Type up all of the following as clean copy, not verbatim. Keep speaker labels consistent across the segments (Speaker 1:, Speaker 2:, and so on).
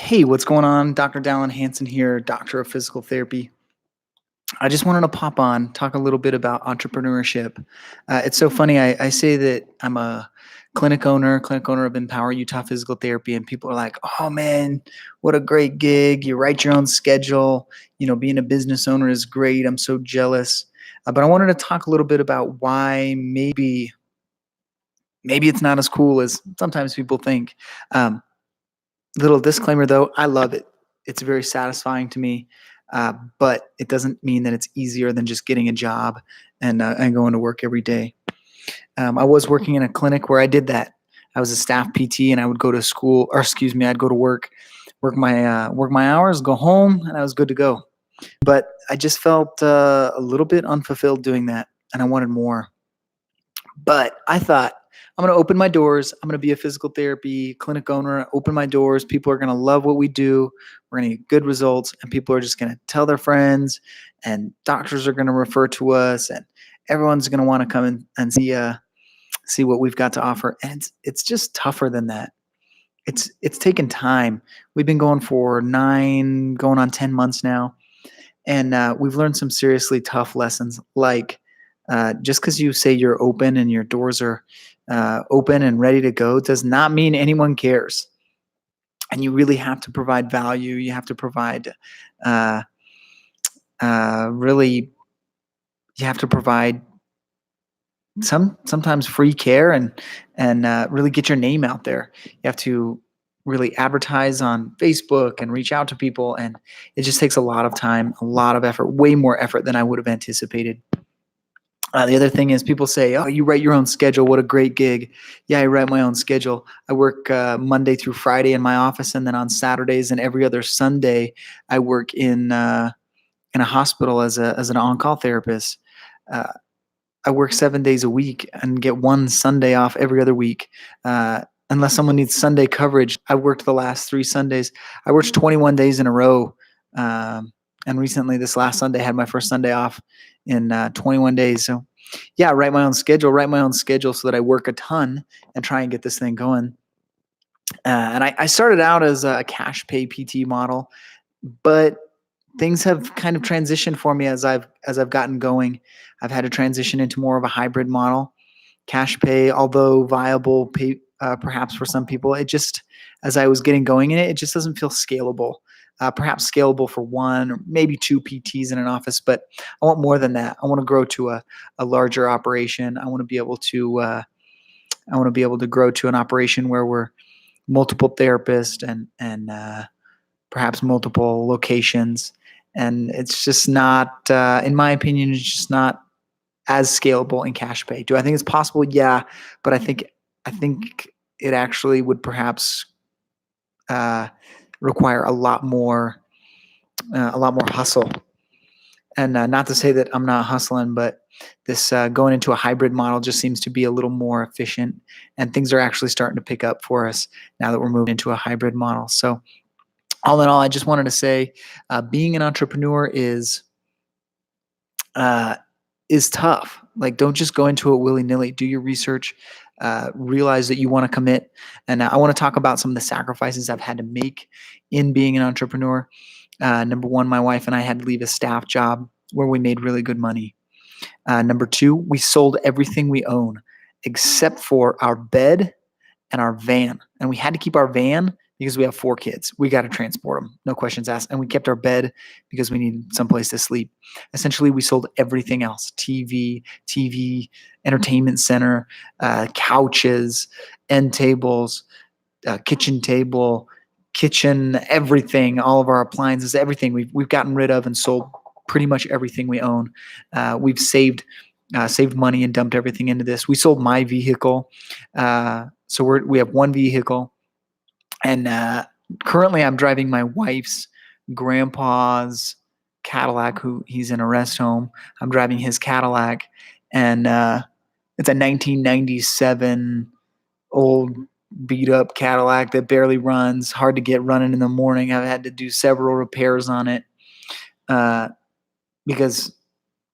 Speaker 1: Hey, what's going on? Dr. Dallin Hansen here, doctor of physical therapy. I just wanted to pop on, talk a little bit about entrepreneurship. It's so funny. I say that I'm a clinic owner of Empower Utah Physical Therapy, and people are like, "Oh man, what a great gig! You write your own schedule. Being a business owner is great. I'm so jealous." But I wanted to talk a little bit about why maybe it's not as cool as sometimes people think. Um, Little disclaimer though, I love it. It's very satisfying to me, but it doesn't mean that it's easier than just getting a job and going to work every day. I was working in a clinic where I did that. I was a staff PT, and I would go to school, or excuse me, I'd go to work, work my hours, go home, and I was good to go. But I just felt a little bit unfulfilled doing that, and I wanted more. But I thought, I'm going to open my doors. I'm going to be a physical therapy clinic owner, open my doors. People are going to love what we do. We're going to get good results, and people are just going to tell their friends, and doctors are going to refer to us, and everyone's going to want to come and see what we've got to offer. And it's just tougher than that. It's taken time. We've been going for going on 10 months now, and we've learned some seriously tough lessons, like just because you say you're open and your doors are open and ready to go does not mean anyone cares. And you really have to provide value. You have to provide uh, really. You have to provide sometimes free care and really get your name out there. You have to really advertise on Facebook and reach out to people, and it just takes a lot of time, a lot of effort, way more effort than I would have anticipated. The other thing is people say, "Oh, you write your own schedule. What a great gig." Yeah, I write my own schedule. I work Monday through Friday in my office, and then on Saturdays and every other Sunday, I work in a hospital as an on-call therapist. Uh, I work 7 days a week and get one Sunday off every other week. Unless someone needs Sunday coverage, I worked the last 3 Sundays. I worked 21 days in a row. And recently, this last Sunday, I had my first Sunday off in 21 days. So, yeah, write my own schedule so that I work a ton and try and get this thing going. And I started out as a cash pay PT model, but things have kind of transitioned for me as I've gotten going. I've had to transition into more of a hybrid model. Cash pay, although viable, pay, perhaps for some people, it just as I was getting going in it, it just doesn't feel scalable. Perhaps scalable for one or maybe two PTs in an office, but I want more than that. I want to grow to a larger operation. I want to be able to grow to an operation where we're multiple therapists and perhaps multiple locations. And it's just not, in my opinion, it's just not as scalable in cash pay. Do I think it's possible? Yeah, but I think it actually would perhaps uh, require a lot more hustle. And not to say that I'm not hustling, but this going into a hybrid model just seems to be a little more efficient, and things are actually starting to pick up for us now that we're moving into a hybrid model. So all in all, I just wanted to say, being an entrepreneur uh, is tough. Like, don't just go into it willy nilly. Do your research. Realize that you want to commit. And I want to talk about some of the sacrifices I've had to make in being an entrepreneur. Number one, my wife and I had to leave a staff job where we made really good money. Number two, we sold everything we own except for our bed and our van. And we had to keep our van because we have 4 kids. We got to transport them, no questions asked. And we kept our bed because we needed someplace to sleep. Essentially, we sold everything else: TV, entertainment center, couches, end tables, kitchen table, kitchen, everything, all of our appliances, everything we've gotten rid of and sold pretty much everything we own. We've saved money and dumped everything into this. We sold my vehicle. So we have one vehicle, and currently I'm driving my wife's grandpa's Cadillac. He's in a rest home. I'm driving his Cadillac, and it's a 1997 old beat up Cadillac that barely runs, hard to get running in the morning. I've had to do several repairs on it because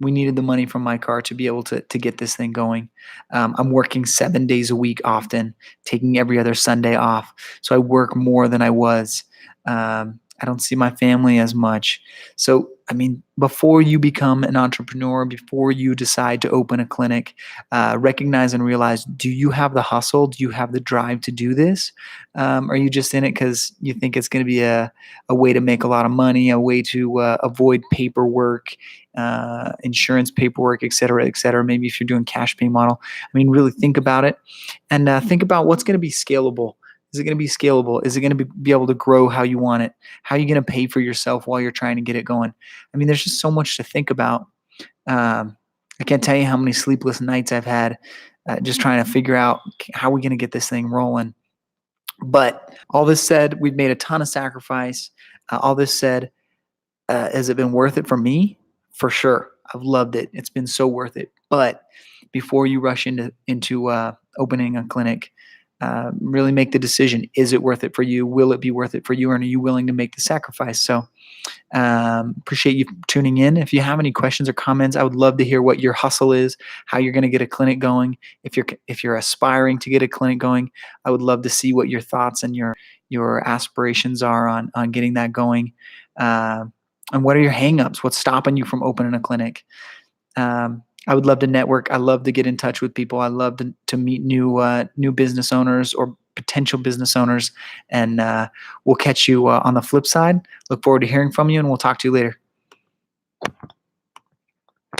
Speaker 1: we needed the money from my car to be able to get this thing going. I'm working 7 days a week often, taking every other Sunday off. So I work more than I was I don't see my family as much. So, I mean, before you become an entrepreneur, before you decide to open a clinic, recognize and realize, do you have the hustle? Do you have the drive to do this? Are you just in it because you think it's going to be a way to make a lot of money, a way to avoid paperwork, insurance paperwork, et cetera, et cetera? Maybe if you're doing cash pay model, I mean, really think about it and think about what's going to be scalable. Is it going to be scalable? Is it going to be able to grow how you want it? How are you going to pay for yourself while you're trying to get it going? I mean, there's just so much to think about. I can't tell you how many sleepless nights I've had just trying to figure out how we're going to get this thing rolling. But all this said, we've made a ton of sacrifice. All this said, has it been worth it for me? For sure. I've loved it. It's been so worth it. But before you rush into opening a clinic, really make the decision. Is it worth it for you? Will it be worth it for you? And are you willing to make the sacrifice? So appreciate you tuning in. If you have any questions or comments, I would love to hear what your hustle is, how you're going to get a clinic going. If you're aspiring to get a clinic going, I would love to see what your thoughts and your aspirations are on getting that going. And what are your hangups? What's stopping you from opening a clinic? I would love to network. I love to get in touch with people. I love to meet new business owners or potential business owners. And we'll catch you on the flip side. Look forward to hearing from you, and we'll talk to you later.